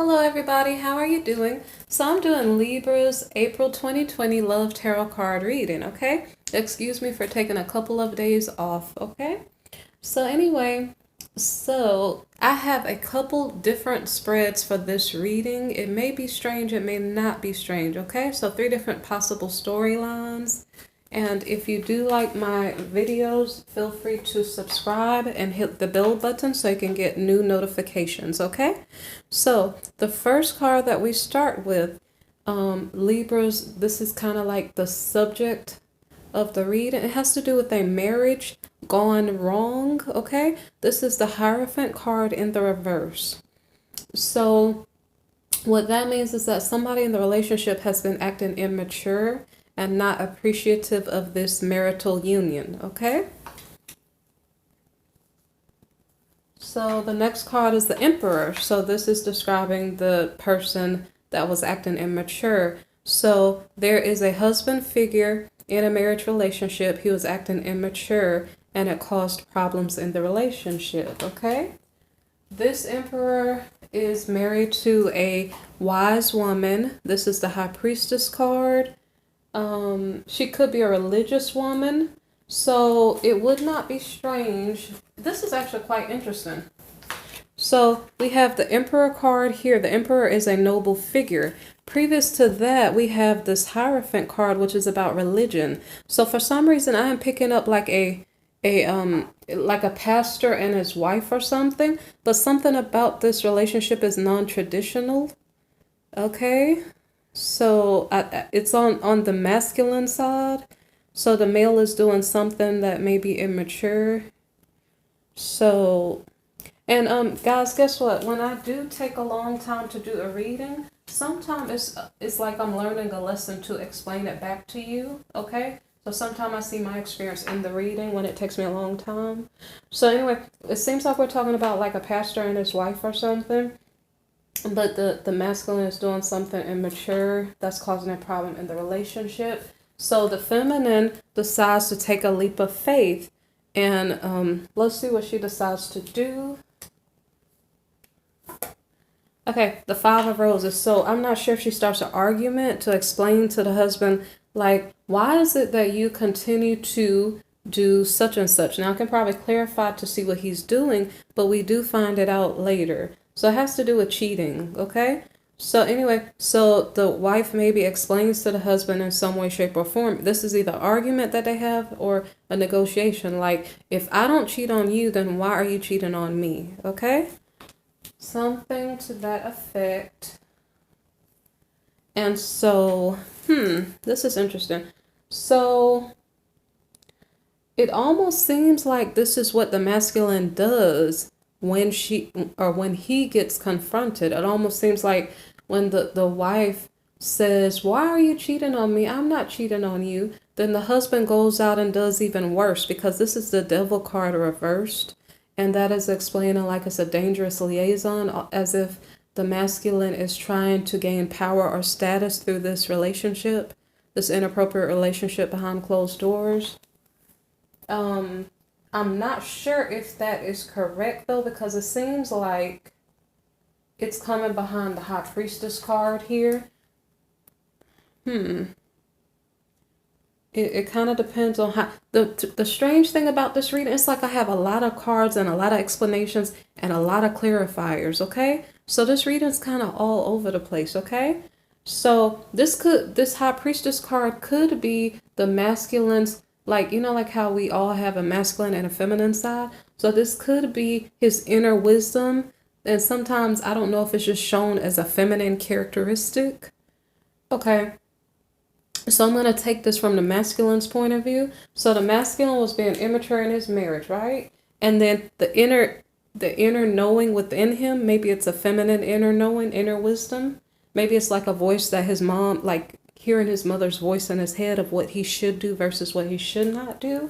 Hello everybody, how are you doing? So I'm doing Libra's April 2020 Love Tarot card reading, okay? Excuse me for taking a couple of days off, okay? So anyway, I have a couple different spreads for this reading. It may be strange, it may not be strange, okay? So 3 different possible storylines. And if you do like my videos, feel free to subscribe and hit the bell button so you can get new notifications, okay? So the first card that we start with, Libras, this is kind of like the subject of the reading. It has to do with a marriage gone wrong, okay? This is the Hierophant card in the reverse. So what that means is that somebody in the relationship has been acting immature and not appreciative of this marital union, okay? So the next card is the Emperor. So this is describing the person that was acting immature. So there is a husband figure in a marriage relationship. He was acting immature and it caused problems in the relationship, okay? This Emperor is married to a wise woman. This is the High Priestess card. She could be a religious woman, so it would not be strange. This is actually quite interesting. So we have the Emperor card here. The Emperor is a noble figure. Previous to that, we have this Hierophant card, which is about religion. So for some reason, I am picking up like a pastor and his wife or something, but something about this relationship is non-traditional. Okay. So it's on the masculine side. So the male is doing something that may be immature. So, and guys, guess what? When I do take a long time to do a reading, sometimes it's like I'm learning a lesson to explain it back to you, okay? So sometimes I see my experience in the reading when it takes me a long time. So anyway, it seems like we're talking about like a pastor and his wife or something. But the masculine is doing something immature that's causing a problem in the relationship. So the feminine decides to take a leap of faith. And let's see what she decides to do. Okay, the Five of Roses. So I'm not sure if she starts an argument to explain to the husband, like, why is it that you continue to do such and such? Now I can probably clarify to see what he's doing, but we do find it out later. So it has to do with cheating, okay? So anyway, so the wife maybe explains to the husband in some way, shape, or form. This is either argument that they have or a negotiation. Like, if I don't cheat on you, then why are you cheating on me, okay? Something to that effect. And so, this is interesting. So it almost seems like this is what the masculine does when he gets confronted. It almost seems like when the wife says, why are you cheating on me? I'm not cheating on you. Then the husband goes out and does even worse, because this is the Devil card reversed. And that is explaining like it's a dangerous liaison, as if the masculine is trying to gain power or status through this relationship, this inappropriate relationship behind closed doors. I'm not sure if that is correct though, because it seems like it's coming behind the High Priestess card here. It kind of depends on how the strange thing about this reading, it's like I have a lot of cards and a lot of explanations and a lot of clarifiers, okay? So this reading's kind of all over the place, okay? So this High Priestess card could be the masculine's, like, like how we all have a masculine and a feminine side. So this could be his inner wisdom. And sometimes I don't know if it's just shown as a feminine characteristic. Okay. So I'm going to take this from the masculine's point of view. So the masculine was being immature in his marriage, right? And then the inner knowing within him, maybe it's a feminine inner knowing, inner wisdom. Maybe it's like a voice that his mom, like hearing his mother's voice in his head of what he should do versus what he should not do.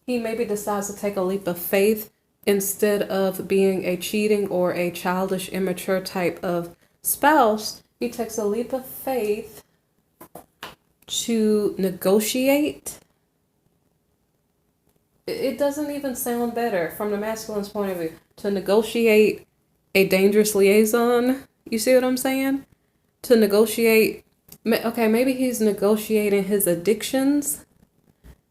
He maybe decides to take a leap of faith instead of being a cheating or a childish, immature type of spouse. He takes a leap of faith to negotiate. It doesn't even sound better from the masculine's point of view to negotiate a dangerous liaison. You see what I'm saying? To negotiate. Okay, maybe he's negotiating his addictions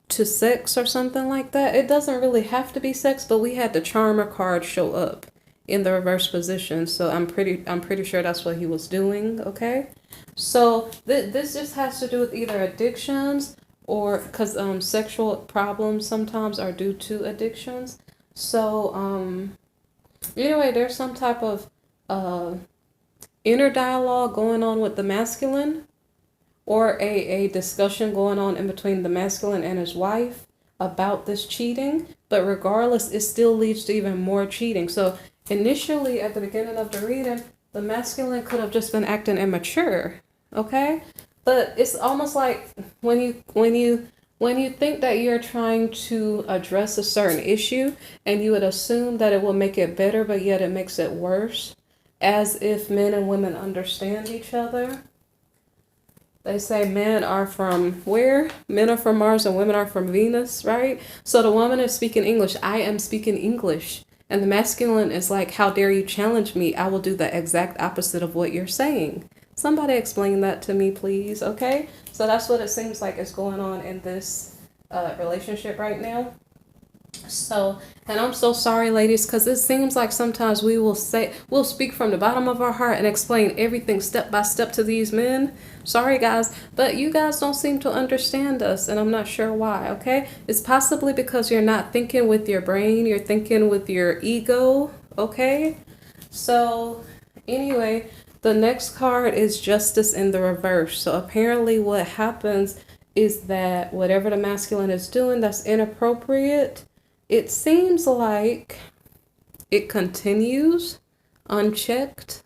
to sex or something like that. It doesn't really have to be sex, but we had the charmer card show up in the reverse position, so I'm pretty sure that's what he was doing. Okay, so this just has to do with either addictions or because sexual problems sometimes are due to addictions. So either way, there's some type of uh inner dialogue going on with the masculine, or a discussion going on in between the masculine and his wife about this cheating. But regardless, it still leads to even more cheating. So initially, at the beginning of the reading, the masculine could have just been acting immature, okay? But it's almost like when you think that you're trying to address a certain issue and you would assume that it will make it better, but yet it makes it worse, as if men and women understand each other. They say men are from where? Men are from Mars and women are from Venus, right? So the woman is speaking English. I am speaking English. And the masculine is like, how dare you challenge me? I will do the exact opposite of what you're saying. Somebody explain that to me, please, okay? So that's what it seems like is going on in this relationship right now. So, and I'm so sorry, ladies, because it seems like sometimes we'll speak from the bottom of our heart and explain everything step by step to these men. Sorry, guys, but you guys don't seem to understand us, and I'm not sure why, okay? It's possibly because you're not thinking with your brain, you're thinking with your ego, okay? So, anyway, the next card is Justice in the reverse. So, apparently, what happens is that whatever the masculine is doing that's inappropriate, it seems like it continues unchecked.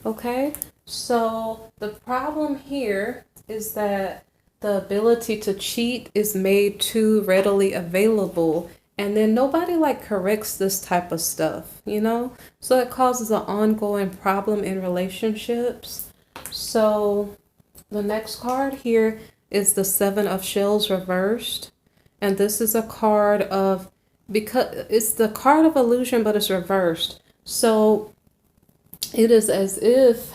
Okay, so the problem here is that the ability to cheat is made too readily available, and then nobody like corrects this type of stuff, you know? So it causes an ongoing problem in relationships. So the next card here is the Seven of Shells reversed. And this is a card of, because it's the card of illusion, but it's reversed. So it is as if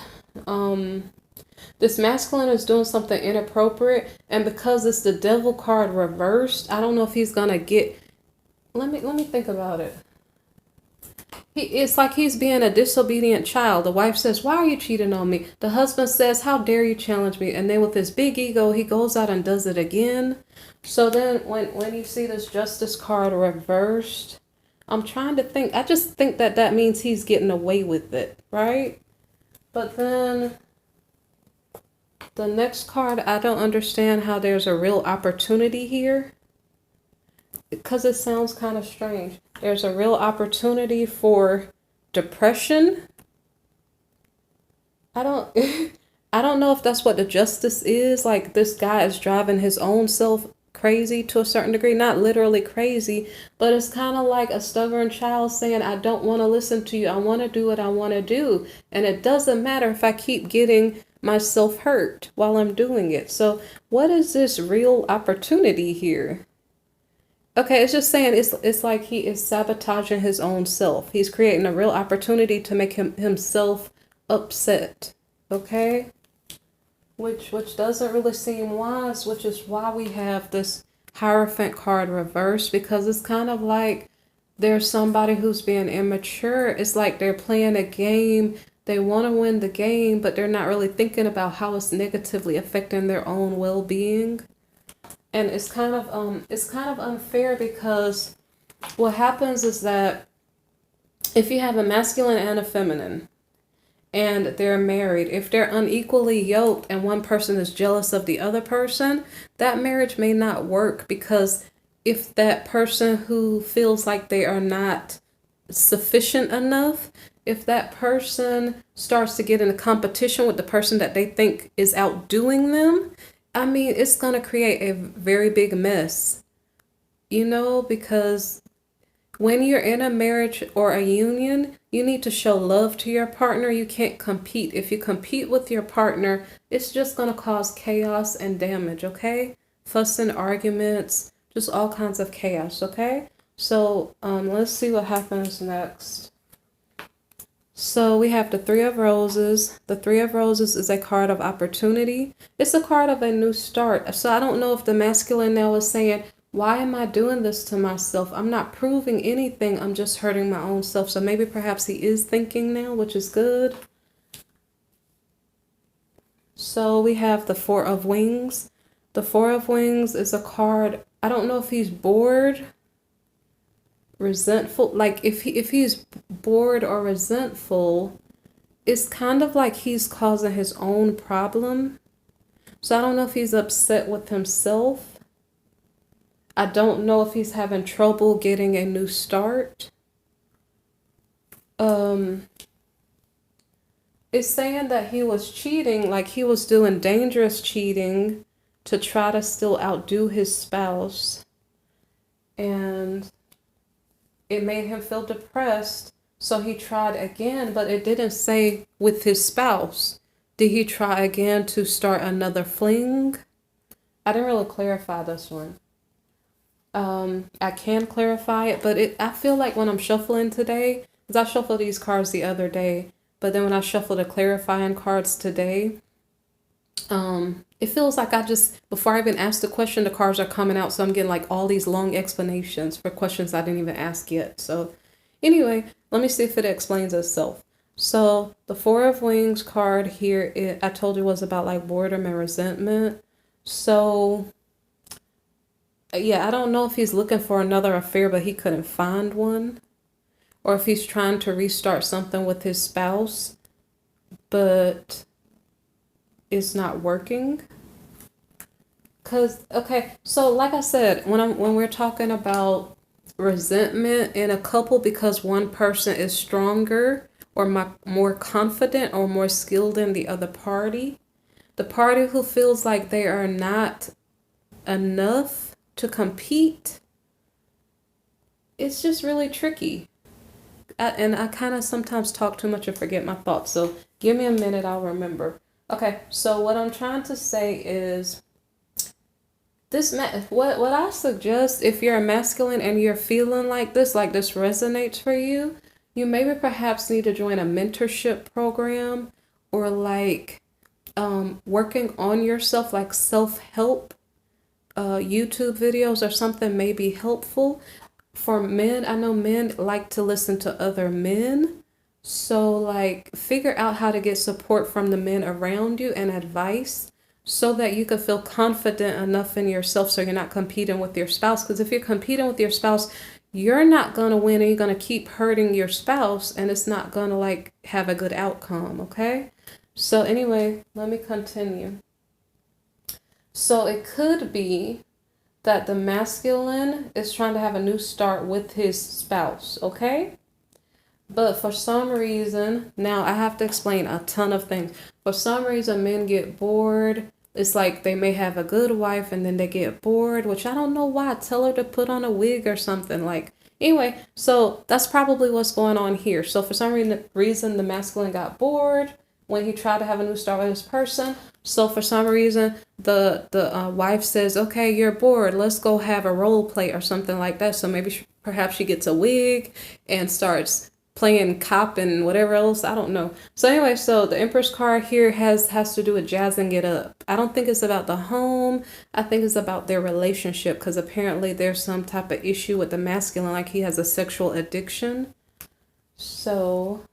this masculine is doing something inappropriate. And because it's the devil card reversed, I don't know if he's going to get, let me think about it. It's like he's being a disobedient child. The wife says, why are you cheating on me? The husband says, how dare you challenge me? And then with his big ego, he goes out and does it again. So then when you see this justice card reversed, I'm trying to think. I just think that means he's getting away with it, right? But then the next card, I don't understand how there's a real opportunity here, because it sounds kind of strange. There's a real opportunity for depression. I don't I don't know if that's what the justice is. Like, this guy is driving his own self crazy to a certain degree. Not literally crazy, but it's kind of like a stubborn child saying, I don't want to listen to you. I want to do what I want to do. And it doesn't matter if I keep getting myself hurt while I'm doing it. So what is this real opportunity here? Okay, it's just saying it's like he is sabotaging his own self. He's creating a real opportunity to make himself upset. Okay? Which doesn't really seem wise, which is why we have this Hierophant card reversed, because it's kind of like there's somebody who's being immature. It's like they're playing a game. They want to win the game, but they're not really thinking about how it's negatively affecting their own well-being. And it's kind of unfair, because what happens is that if you have a masculine and a feminine and they're married, if they're unequally yoked and one person is jealous of the other person, that marriage may not work, because if that person who feels like they are not sufficient enough, if that person starts to get in a competition with the person that they think is outdoing them, I mean, it's going to create a very big mess, you know, because when you're in a marriage or a union, you need to show love to your partner. You can't compete. If you compete with your partner, it's just going to cause chaos and damage, okay? Fuss and arguments, just all kinds of chaos, okay? So let's see what happens next. So we have the Three of Roses. The Three of Roses is a card of opportunity. It's a card of a new start. So I don't know if the masculine now is saying, why am I doing this to myself? I'm not proving anything. I'm just hurting my own self. So maybe perhaps he is thinking now, which is good. So we have the Four of Wings. The Four of Wings is a card. I don't know if he's bored, resentful. Like if he's bored or resentful, it's kind of like he's causing his own problem. So I don't know if he's upset with himself. I don't know if he's having trouble getting a new start. It's saying that he was cheating, like he was doing dangerous cheating to try to still outdo his spouse. And it made him feel depressed. So he tried again, but it didn't say with his spouse. Did he try again to start another fling? I didn't really clarify this one. I can clarify it, but I feel like when I'm shuffling today, because I shuffled these cards the other day, but then when I shuffle the clarifying cards today, it feels like before I even ask the question, the cards are coming out. So I'm getting like all these long explanations for questions I didn't even ask yet. So anyway, let me see if it explains itself. So the Four of Wings card here, I told you was about like boredom and resentment. So yeah, I don't know if he's looking for another affair, but he couldn't find one. Or if he's trying to restart something with his spouse, but it's not working. Okay, so like I said, when we're talking about resentment in a couple because one person is stronger or more confident or more skilled than the other party, the party who feels like they are not enough to compete, it's just really tricky. And I kind of sometimes talk too much and forget my thoughts. So give me a minute, I'll remember. Okay, so what I'm trying to say is what I suggest if you're a masculine and you're feeling like this resonates for you, you maybe perhaps need to join a mentorship program or like working on yourself, like self-help YouTube videos or something may be helpful. For men, I know men like to listen to other men. So like figure out how to get support from the men around you and advice so that you can feel confident enough in yourself so you're not competing with your spouse. Because if you're competing with your spouse, you're not going to win and you're going to keep hurting your spouse and it's not going to like have a good outcome, okay? So anyway, let me continue. So it could be that the masculine is trying to have a new start with his spouse, okay? But for some reason, now I have to explain a ton of things. For some reason, men get bored. It's like they may have a good wife and then they get bored, which I don't know why. Tell her to put on a wig or something. Like, anyway, so that's probably what's going on here. So for some reason, the masculine got bored when he tried to have a new start with this person. So for some reason, the wife says, okay, you're bored. Let's go have a role play or something like that. So maybe perhaps she gets a wig and starts playing cop and whatever else. I don't know. So anyway, so the Empress card here has to do with jazzing it up. I don't think it's about the home. I think it's about their relationship because apparently there's some type of issue with the masculine, like he has a sexual addiction. So,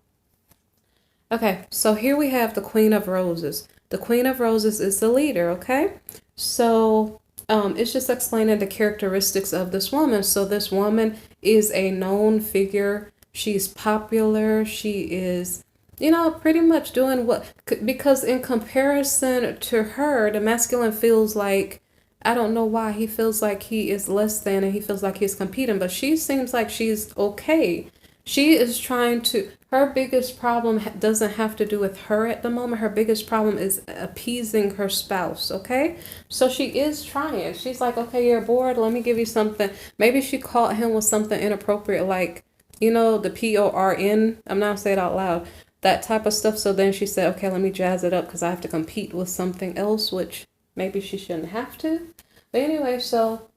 okay, so here we have the Queen of Roses. The Queen of Roses is the leader, okay? So it's just explaining the characteristics of this woman. So this woman is a known figure. She's popular. She is, pretty much doing because in comparison to her, the masculine feels like, I don't know why, he feels like he is less than and he feels like he's competing, but she seems like she's okay. She is trying to, her biggest problem doesn't have to do with her at the moment. Her biggest problem is appeasing her spouse, okay? So she is trying. She's like, okay, you're bored. Let me give you something. Maybe she caught him with something inappropriate, like, the PORN. I'm not saying it out loud. That type of stuff. So then she said, okay, let me jazz it up because I have to compete with something else, which maybe she shouldn't have to. But anyway, so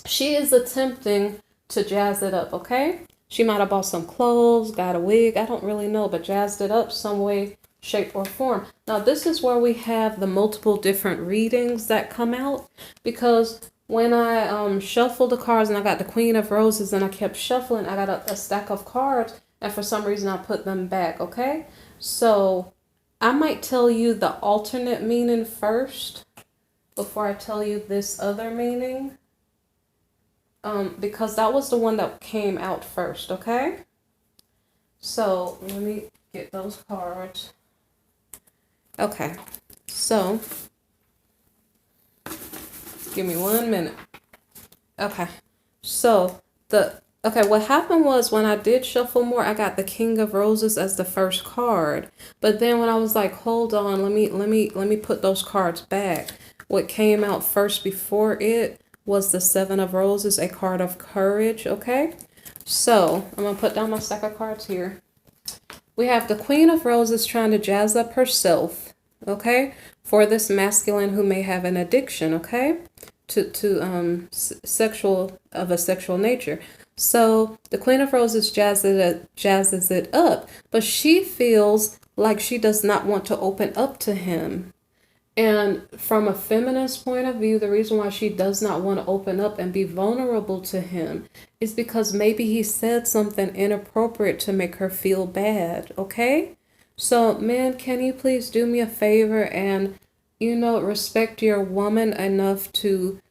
she is attempting to jazz it up, okay? She might have bought some clothes, got a wig, I don't really know, but jazzed it up some way, shape, or form. Now, this is where we have the multiple different readings that come out, because when I shuffled the cards and I got the Queen of Roses and I kept shuffling, I got a stack of cards, and for some reason I put them back, okay? So I might tell you the alternate meaning first before I tell you this other meaning. Because that was the one that came out first, okay? So let me get those cards. Okay, so give me 1 minute. Okay, so what happened was when I did shuffle more, I got the King of Roses as the first card. But then when I was like, hold on, let me put those cards back. What came out first before it was the Seven of Roses, a card of courage, okay? So I'm going to put down my stack of cards here. We have the Queen of Roses trying to jazz up herself, okay, for this masculine who may have an addiction, okay, to sexual nature. So the Queen of Roses jazzes it up, but she feels like she does not want to open up to him. And from a feminist point of view, the reason why she does not want to open up and be vulnerable to him is because maybe he said something inappropriate to make her feel bad, okay? So, men, can you please do me a favor and, respect your woman enough to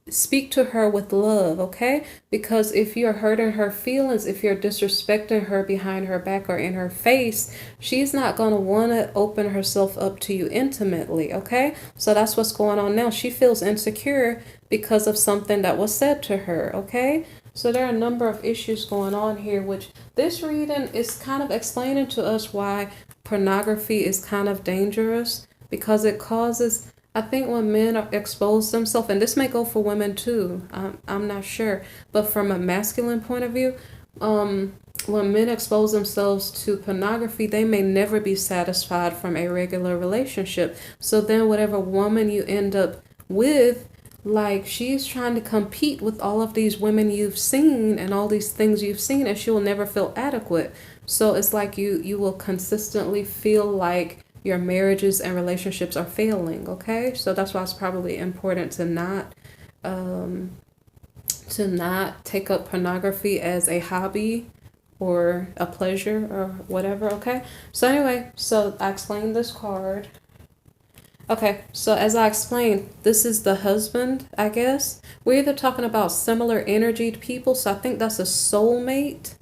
speak to her with love, okay? Because if you're hurting her feelings, if you're disrespecting her behind her back or in her face, she's not going to want to open herself up to you intimately, okay? So that's what's going on now. She feels insecure because of something that was said to her, okay? So there are a number of issues going on here, which this reading is kind of explaining to us why pornography is kind of dangerous, because it causes, I think, when men expose themselves, and this may go for women too, I'm not sure, but from a masculine point of view, when men expose themselves to pornography, they may never be satisfied from a regular relationship. So then whatever woman you end up with, like, she's trying to compete with all of these women you've seen and all these things you've seen, and she will never feel adequate. So it's like you will consistently feel like your marriages and relationships are failing, okay? So that's why it's probably important to not take up pornography as a hobby or a pleasure or whatever, okay? So anyway, so I explained this card. Okay, so as I explained, this is the husband, I guess. We're either talking about similar energied people, so I think that's a soulmate.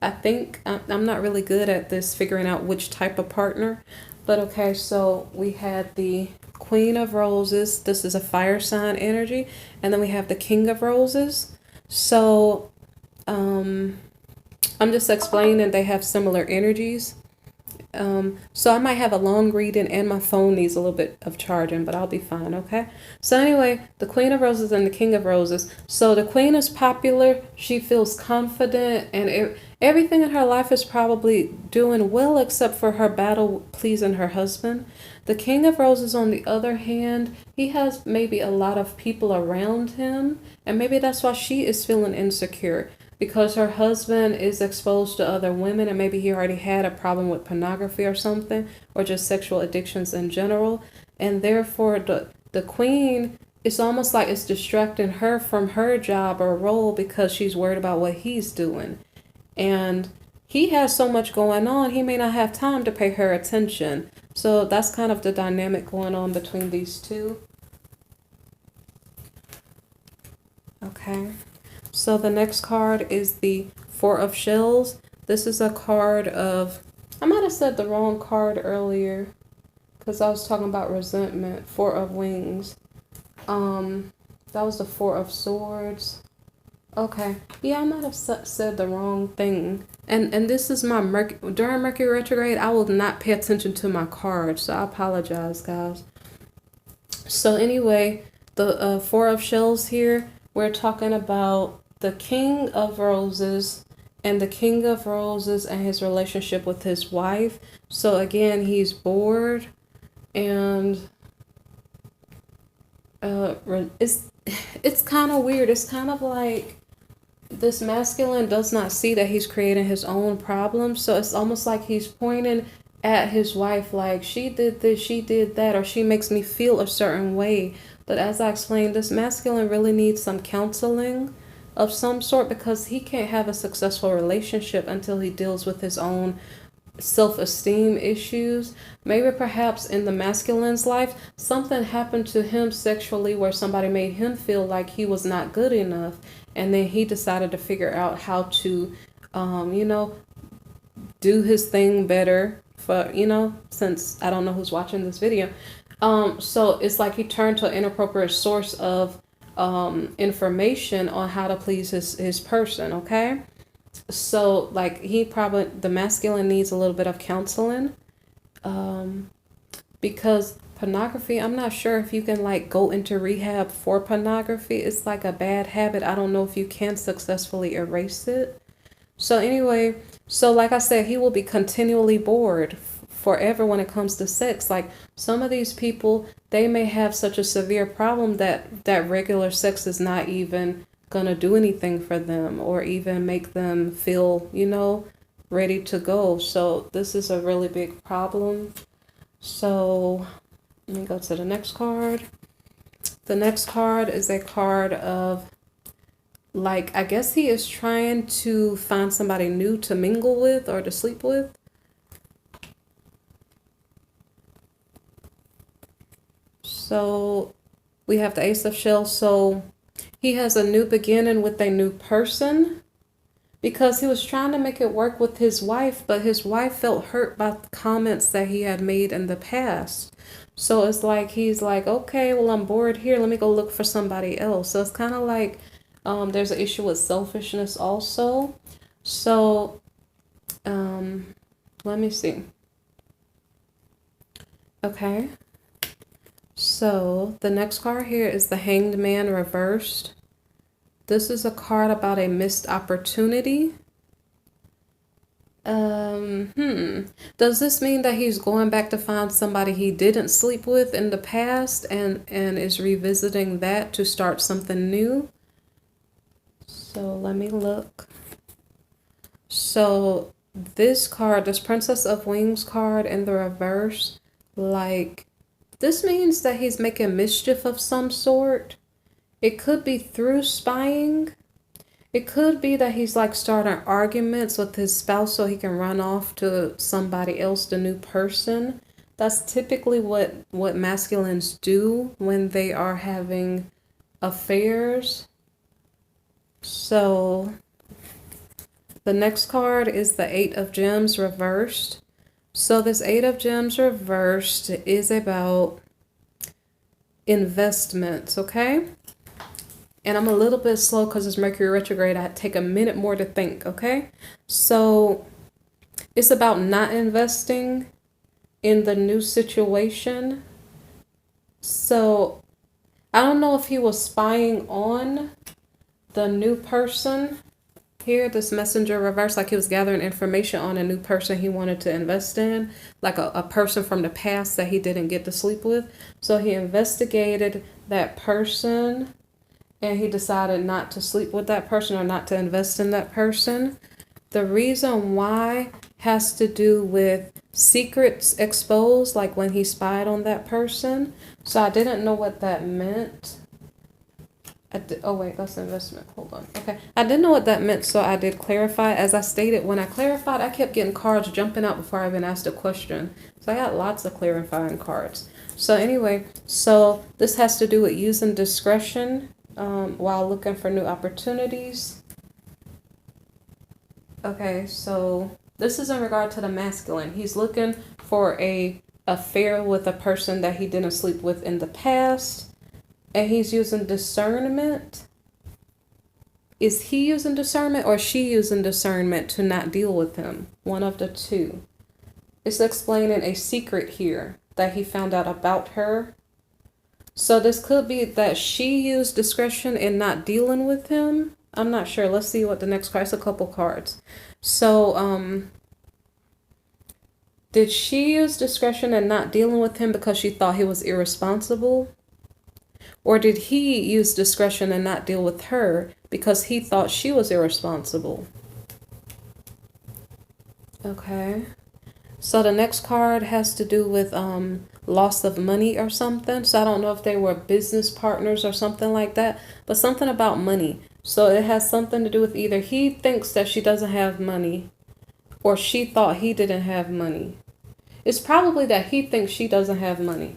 I think I'm not really good at this, figuring out which type of partner. But okay, so we had the Queen of Roses. This is a fire sign energy. And then we have the King of Roses. So I'm just explaining they have similar energies. So I might have a long reading and my phone needs a little bit of charging, but I'll be fine, okay? So anyway, the Queen of Roses and the King of Roses. So the Queen is popular. She feels confident, and everything in her life is probably doing well except for her battle pleasing her husband. The King of Roses, on the other hand, he has maybe a lot of people around him, and maybe that's why she is feeling insecure, because her husband is exposed to other women, and maybe he already had a problem with pornography or something, or just sexual addictions in general. And therefore, the queen, it's almost like it's distracting her from her job or role because she's worried about what he's doing. And he has so much going on, he may not have time to pay her attention. So that's kind of the dynamic going on between these two. Okay. So the next card is the Four of Shells. This is a card of, I might have said the wrong card earlier because I was talking about resentment. Four of Wings. That was the Four of Swords. Okay. Yeah, I might have said the wrong thing. And this is my during Mercury retrograde, I will not pay attention to my cards. So I apologize, guys. So anyway, the Four of Shells here, we're talking about the King of Roses and the King of Roses and his relationship with his wife. So again, he's bored, and it's kind of weird. It's kind of like this masculine does not see that he's creating his own problems. So it's almost like he's pointing at his wife like, she did this, she did that, or she makes me feel a certain way. But as I explained, this masculine really needs some counseling of some sort, because he can't have a successful relationship until he deals with his own self-esteem issues. Maybe perhaps in the masculine's life, something happened to him sexually where somebody made him feel like he was not good enough, and then he decided to figure out how to do his thing better for, since I don't know who's watching this video. So it's like he turned to an inappropriate source of information on how to please his person, okay? So like the masculine needs a little bit of counseling, because pornography, I'm not sure if you can like go into rehab for pornography. It's like a bad habit. I don't know if you can successfully erase it. So anyway, so like I said, he will be continually bored forever when it comes to sex. Like some of these people, they may have such a severe problem that regular sex is not even gonna do anything for them or even make them feel, ready to go. So this is a really big problem. So let me go to the next card. The next card is a card of, like, I guess he is trying to find somebody new to mingle with or to sleep with. So we have the Ace of Shells. So he has a new beginning with a new person, because he was trying to make it work with his wife, but his wife felt hurt by the comments that he had made in the past. So it's like he's like, okay, well, I'm bored here. Let me go look for somebody else. So it's kind of like there's an issue with selfishness also. So let me see. Okay. So the next card here is the Hanged Man reversed. This is a card about a missed opportunity. Does this mean that he's going back to find somebody he didn't sleep with in the past and is revisiting that to start something new? So let me look. So this card, this Princess of Wings card in the reverse, like, this means that he's making mischief of some sort. It could be through spying. It could be that he's like starting arguments with his spouse so he can run off to somebody else, the new person. That's typically what masculines do when they are having affairs. So the next card is the Eight of Gems reversed. So this Eight of Gems reversed is about investments, okay? And I'm a little bit slow because it's Mercury retrograde. I take a minute more to think, okay? So it's about not investing in the new situation. So I don't know if he was spying on the new person here, this messenger reverse, like he was gathering information on a new person he wanted to invest in, like a person from the past that he didn't get to sleep with. So he investigated that person and he decided not to sleep with that person or not to invest in that person. The reason why has to do with secrets exposed, like when he spied on that person. So I didn't know what that meant. Oh wait, that's investment. Hold on. Okay, I didn't know what that meant, so I did clarify. As I stated, when I clarified, I kept getting cards jumping out before I even asked a question. So I got lots of clarifying cards. So anyway, so this has to do with using discretion while looking for new opportunities. Okay, so this is in regard to the masculine. He's looking for a affair with a person that he didn't sleep with in the past. And he's using discernment. Is he using discernment or is she using discernment to not deal with him? One of the two. It's explaining a secret here that he found out about her. So this could be that she used discretion in not dealing with him. I'm not sure. Let's see what the next card is. A couple cards. So, did she use discretion in not dealing with him because she thought he was irresponsible? Or did he use discretion and not deal with her because he thought she was irresponsible? Okay. So the next card has to do with loss of money or something. So I don't know if they were business partners or something like that, but something about money. So it has something to do with either he thinks that she doesn't have money or she thought he didn't have money. It's probably that he thinks she doesn't have money.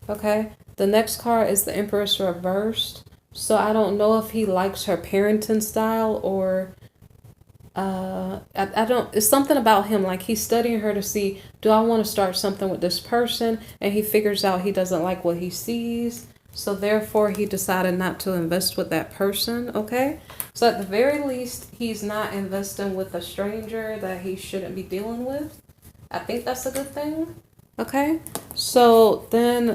Okay. The next card is the Empress reversed. So I don't know if he likes her parenting style or I don't, it's something about him, like he's studying her to see, do I want to start something with this person? And he figures out he doesn't like what he sees. So therefore he decided not to invest with that person. Okay. So at the very least, he's not investing with a stranger that he shouldn't be dealing with. I think that's a good thing. Okay, so then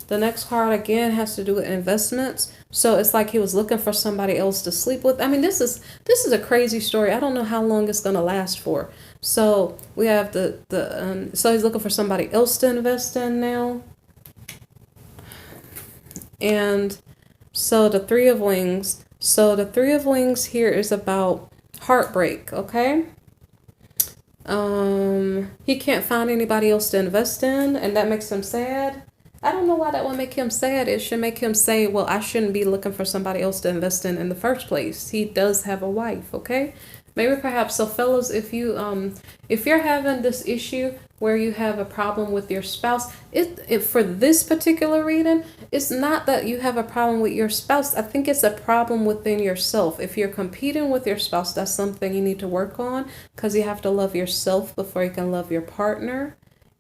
the next card again has to do with investments. So it's like he was looking for somebody else to sleep with. I mean, this is a crazy story. I don't know how long it's gonna last for. So we have so he's looking for somebody else to invest in now. And so the Three of Wings. So the Three of Wings here is about heartbreak. Okay. He can't find anybody else to invest in, and that makes him sad. I don't know why that would make him sad. It should make him say, well, I shouldn't be looking for somebody else to invest in the first place. He does have a wife, okay? Maybe perhaps, so fellas, if you're having this issue where you have a problem with your spouse, it for this particular reading, it's not that you have a problem with your spouse. I think it's a problem within yourself. If you're competing with your spouse, that's something you need to work on, because you have to love yourself before you can love your partner.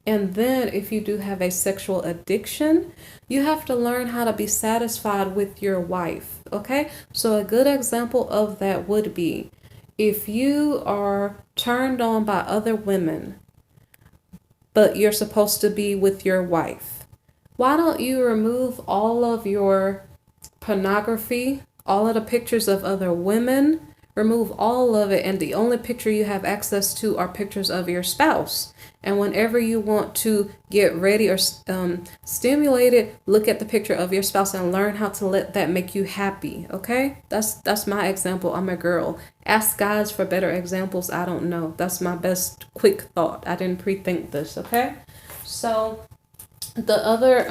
And then if you do have a sexual addiction, you have to learn how to be satisfied with your wife, okay? So a good example of that would be, if you are turned on by other women, but you're supposed to be with your wife, why don't you remove all of your pornography, all of the pictures of other women, remove all of it, and the only picture you have access to are pictures of your spouse. And whenever you want to get ready or stimulated, look at the picture of your spouse and learn how to let that make you happy. Okay, that's my example. I'm a girl. Ask guys for better examples. I don't know. That's my best quick thought. I didn't pre-think this. Okay, so the other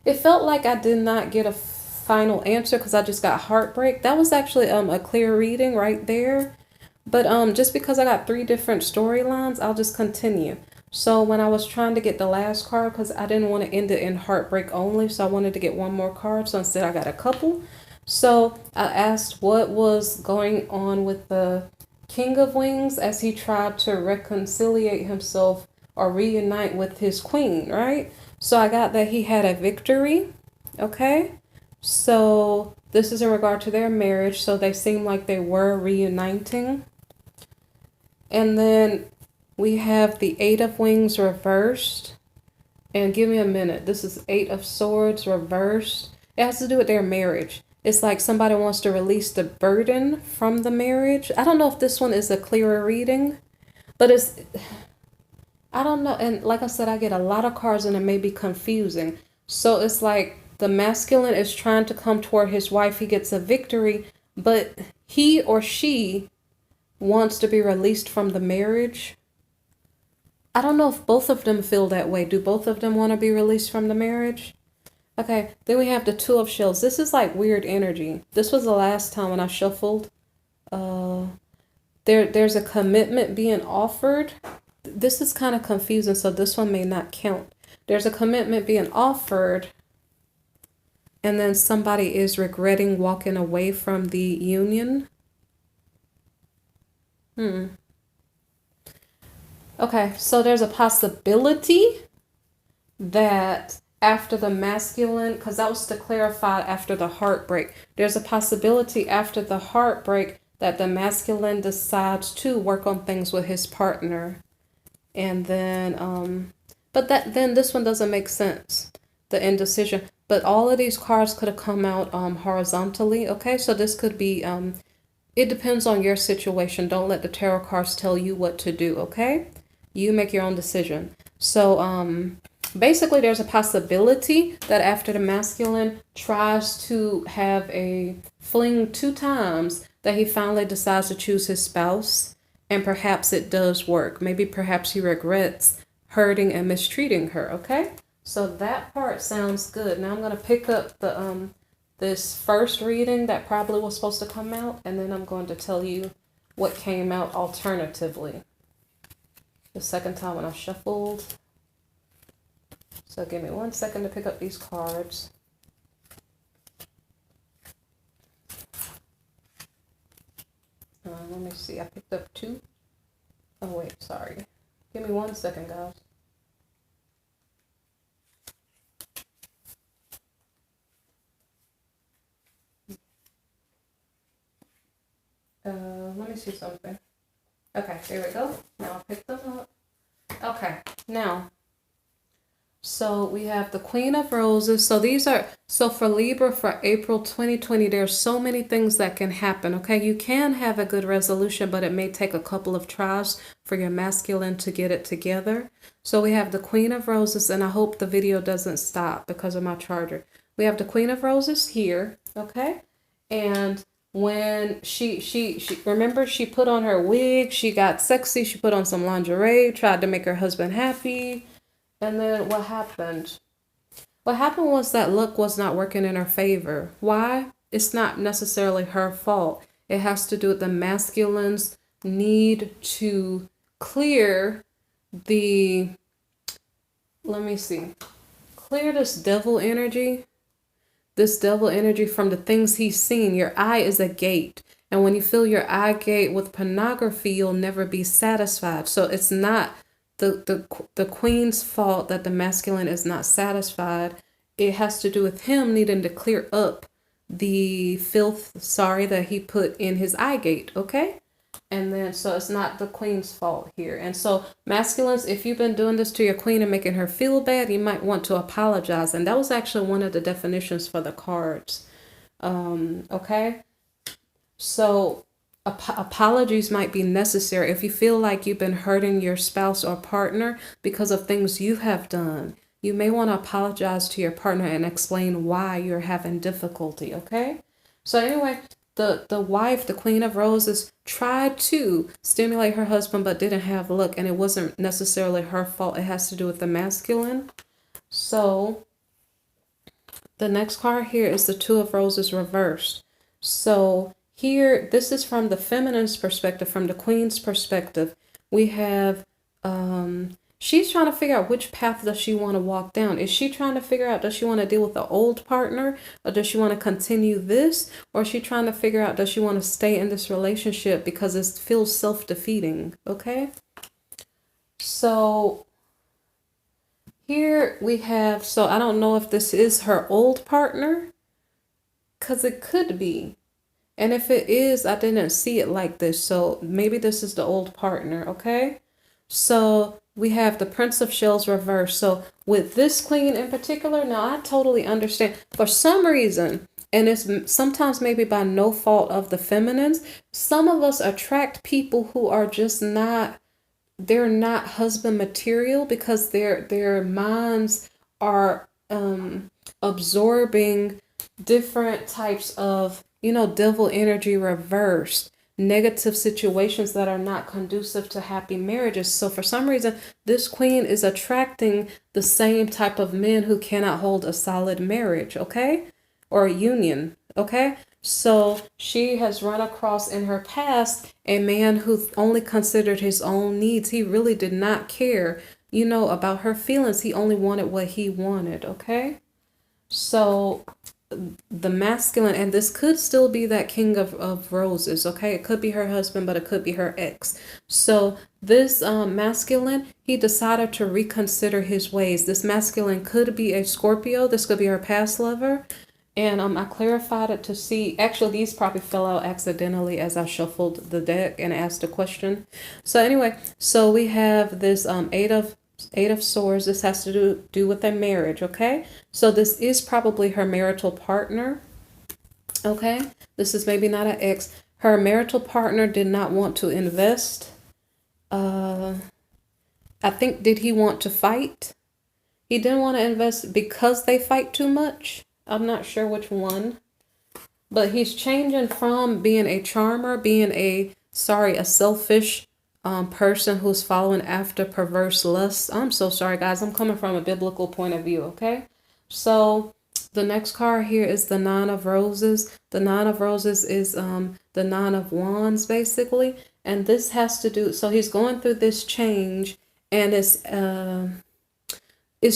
it felt like I did not get a final answer because I just got heartbreak. That was actually a clear reading right there. But just because I got 3 different storylines, I'll just continue. So when I was trying to get the last card, because I didn't want to end it in heartbreak only, so I wanted to get one more card. So instead I got a couple. So I asked what was going on with the King of Wings as he tried to reconciliate himself or reunite with his queen, right? So I got that he had a victory. Okay. So this is in regard to their marriage. So they seem like they were reuniting. And then we have the 8 of Wings reversed. And give me a minute. This is 8 of Swords reversed. It has to do with their marriage. It's like somebody wants to release the burden from the marriage. I don't know if this one is a clearer reading, but I don't know. And like I said, I get a lot of cards and it may be confusing. So it's like the masculine is trying to come toward his wife. He gets a victory, but he or she wants to be released from the marriage. I don't know if both of them feel that way. Do both of them want to be released from the marriage? Okay, then we have the 2 of Shields. This is like weird energy. This was the last time when I shuffled. There's a commitment being offered. This is kind of confusing, so this one may not count. There's a commitment being offered, and then somebody is regretting walking away from the union. Okay, so there's a possibility that after the masculine, because that was to clarify after the heartbreak, there's a possibility after the heartbreak that the masculine decides to work on things with his partner. And then, but then this one doesn't make sense, the indecision. But all of these cards could have come out horizontally, okay? So this could be, it depends on your situation. Don't let the tarot cards tell you what to do, okay? You make your own decision. So basically there's a possibility that after the masculine tries to have a fling 2 times, that he finally decides to choose his spouse, and perhaps it does work. Maybe perhaps he regrets hurting and mistreating her. Okay, so that part sounds good. Now I'm going to pick up the this first reading that probably was supposed to come out, and then I'm going to tell you what came out alternatively the second time when I shuffled. So give me 1 second to pick up these cards. Let me see. I picked up 2. Oh, wait. Sorry. Give me 1 second, guys. Let me see something. Okay, there we go. Now I picked them up. Okay, now, so we have the Queen of Roses. So these are, so for Libra for April 2020, there's so many things that can happen, okay? You can have a good resolution, but it may take a couple of tries for your masculine to get it together. So we have the Queen of Roses, and I hope the video doesn't stop because of my charger. We have the Queen of Roses here, okay? And when she remember, she put on her wig, she got sexy, she put on some lingerie, tried to make her husband happy. And then what happened? What happened was that luck was not working in her favor. Why? It's not necessarily her fault. It has to do with the masculine's need to clear the, let me see, clear this devil energy. This devil energy from the things he's seen. Your eye is a gate. And when you fill your eye gate with pornography, you'll never be satisfied. So it's not the queen's fault that the masculine is not satisfied. It has to do with him needing to clear up the filth, that he put in his eye gate, okay? And then, so it's not the queen's fault here. And so masculines, if you've been doing this to your queen and making her feel bad, you might want to apologize. And that was actually one of the definitions for the cards. Okay. So apologies might be necessary. If you feel like you've been hurting your spouse or partner because of things you have done, you may want to apologize to your partner and explain why you're having difficulty. Okay. So anyway, the wife, the Queen of Roses, tried to stimulate her husband but didn't have luck, and it wasn't necessarily her fault. It has to do with the masculine. So the next card here is the Two of Roses reversed. So here, this is from the feminine's perspective, from the queen's perspective. We have she's trying to figure out which path does she want to walk down. Is she trying to figure out, does she want to deal with the old partner, or does she want to continue this? Or is she trying to figure out, does she want to stay in this relationship because it feels self-defeating? Okay. So here we have, so I don't know if this is her old partner, because it could be. And if it is, I didn't see it like this. So maybe this is the old partner. Okay. So we have the Prince of Shells reversed. So with this queen in particular, now I totally understand. For some reason, and it's sometimes maybe by no fault of the feminines, some of us attract people who are just not, they're not husband material because their minds are absorbing different types of, devil energy reversed, negative situations that are not conducive to happy marriages. So for some reason, this queen is attracting the same type of men who cannot hold a solid marriage, okay? Or a union, okay? So she has run across in her past a man who only considered his own needs. He really did not care, about her feelings. He only wanted what he wanted, okay? So the masculine, and this could still be that King of Roses, okay? It could be her husband, but it could be her ex. So this masculine, he decided to reconsider his ways. This masculine could be a Scorpio. This could be her past lover. And I clarified it to see, actually these probably fell out accidentally as I shuffled the deck and asked a question. So anyway, so we have this Eight of Swords. This has to do with a marriage, okay? So this is probably her marital partner, okay? This is maybe not an ex. Her marital partner did not want to invest. I think, did he want to fight? He didn't want to invest because they fight too much. I'm not sure which one. But he's changing from being a charmer, being a selfish person who's following after perverse lusts. I'm so sorry, guys. I'm coming from a biblical point of view, okay? So the next card here is the Nine of Roses. The Nine of Roses is the Nine of Wands, basically. And this has to do, so he's going through this change, and is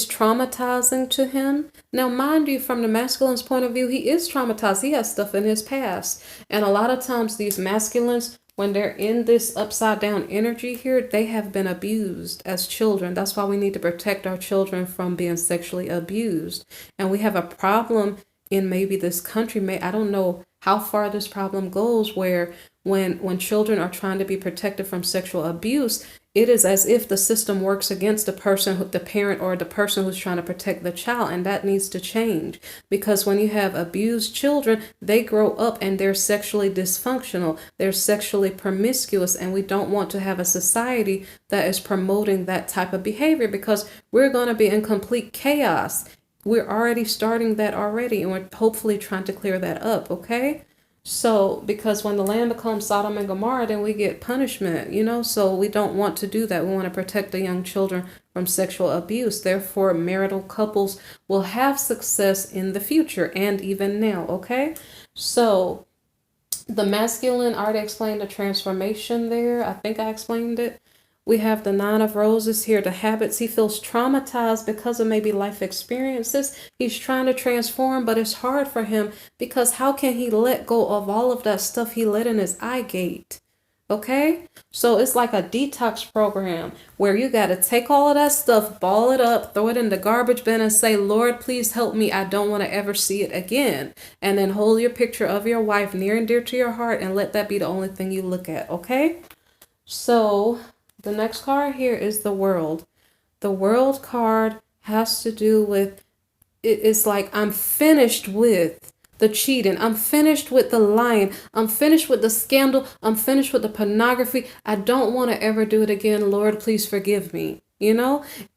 traumatizing to him. Now, mind you, from the masculine's point of view, he is traumatized. He has stuff in his past. And a lot of times these masculines, when they're in this upside down energy here, they have been abused as children. That's why we need to protect our children from being sexually abused. And we have a problem in maybe this country. I don't know how far this problem goes, where when children are trying to be protected from sexual abuse, it is as if the system works against the person, the parent, or the person who's trying to protect the child. And that needs to change, because when you have abused children, they grow up and they're sexually dysfunctional. They're sexually promiscuous. And we don't want to have a society that is promoting that type of behavior, because we're going to be in complete chaos. We're already starting that already, and we're hopefully trying to clear that up, okay? So, because when the land becomes Sodom and Gomorrah, then we get punishment, so we don't want to do that. We want to protect the young children from sexual abuse. Therefore, marital couples will have success in the future and even now, okay? So, the masculine, I already explained the transformation there. I think I explained it. We have the Nine of Roses here, the habits. He feels traumatized because of maybe life experiences. He's trying to transform, but it's hard for him, because how can he let go of all of that stuff he let in his eye gate? Okay? So it's like a detox program where you got to take all of that stuff, ball it up, throw it in the garbage bin, and say, Lord, please help me. I don't want to ever see it again. And then hold your picture of your wife near and dear to your heart, and let that be the only thing you look at. Okay? So the next card here is the World. The World card has to do with, it's like, I'm finished with the cheating. I'm finished with the lying. I'm finished with the scandal. I'm finished with the pornography. I don't want to ever do it again. Lord, please forgive me,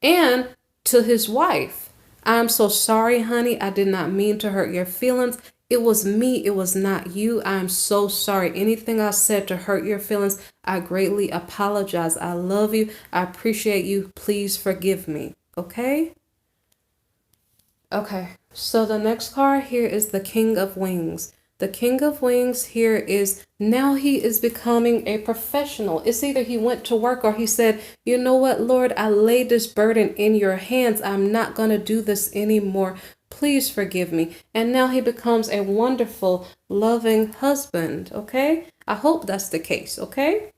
And to his wife, I'm so sorry, honey. I did not mean to hurt your feelings. It was me. It was not you. I'm so sorry. Anything I said to hurt your feelings, I greatly apologize. I love you. I appreciate you. Please forgive me. Okay? Okay. So the next card here is the King of Wings. The King of Wings here is, now he is becoming a professional. It's either he went to work or he said, you know what, Lord, I laid this burden in your hands. I'm not going to do this anymore. Please forgive me. And now he becomes a wonderful, loving husband. Okay? I hope that's the case. Okay?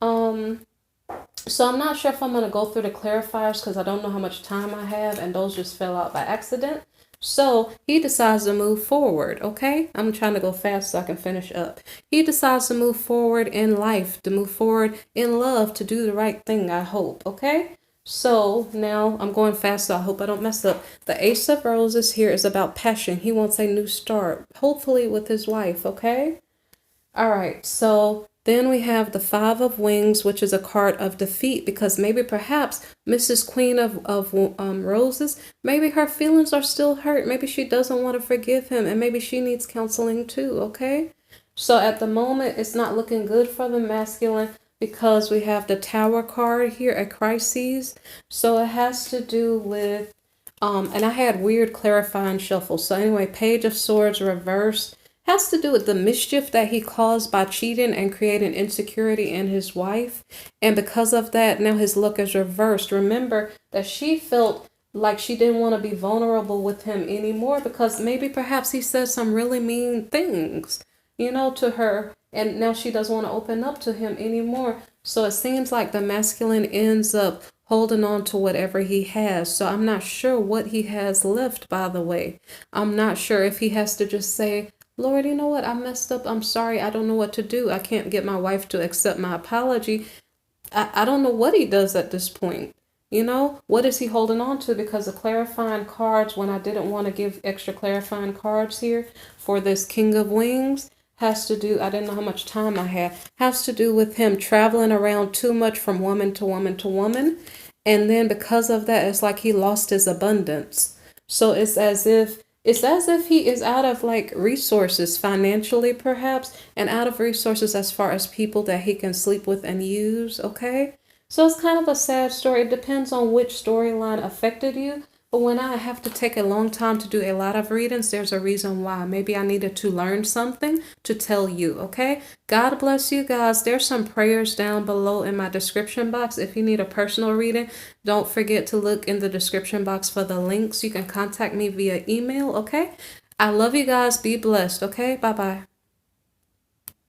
So I'm not sure if I'm going to go through the clarifiers, because I don't know how much time I have, and those just fell out by accident. So he decides to move forward, okay? I'm trying to go fast so I can finish up. He decides to move forward in life, to move forward in love, to do the right thing, I hope, okay? So now I'm going fast, so I hope I don't mess up. The Ace of Roses here is about passion. He wants a new start, hopefully with his wife, okay? All right, so then we have the Five of Wings, which is a card of defeat, because maybe perhaps Mrs. Queen of Roses, maybe her feelings are still hurt. Maybe she doesn't want to forgive him, and maybe she needs counseling too, okay? So at the moment, it's not looking good for the masculine, because we have the Tower card here, a crisis. So it has to do with, and I had weird clarifying shuffles. So anyway, Page of Swords reversed has to do with the mischief that he caused by cheating and creating insecurity in his wife. And because of that, now his luck is reversed. Remember that she felt like she didn't want to be vulnerable with him anymore, because maybe perhaps he said some really mean things, to her. And now she doesn't want to open up to him anymore. So it seems like the masculine ends up holding on to whatever he has. So I'm not sure what he has left, by the way. I'm not sure if he has to just say, Lord, you know what? I messed up. I'm sorry. I don't know what to do. I can't get my wife to accept my apology. I don't know what he does at this point. What is he holding on to? Because the clarifying cards, when I didn't want to give extra clarifying cards here for this King of Wings, has to do, I didn't know how much time I had, has to do with him traveling around too much from woman to woman to woman. And then because of that, it's like he lost his abundance. So it's as if he is out of like resources financially perhaps, and out of resources as far as people that he can sleep with and use, okay? So it's kind of a sad story. It depends on which storyline affected you. But when I have to take a long time to do a lot of readings, there's a reason why. Maybe I needed to learn something to tell you, okay? God bless you guys. There's some prayers down below in my description box. If you need a personal reading, don't forget to look in the description box for the links. You can contact me via email, okay? I love you guys. Be blessed, okay? Bye-bye.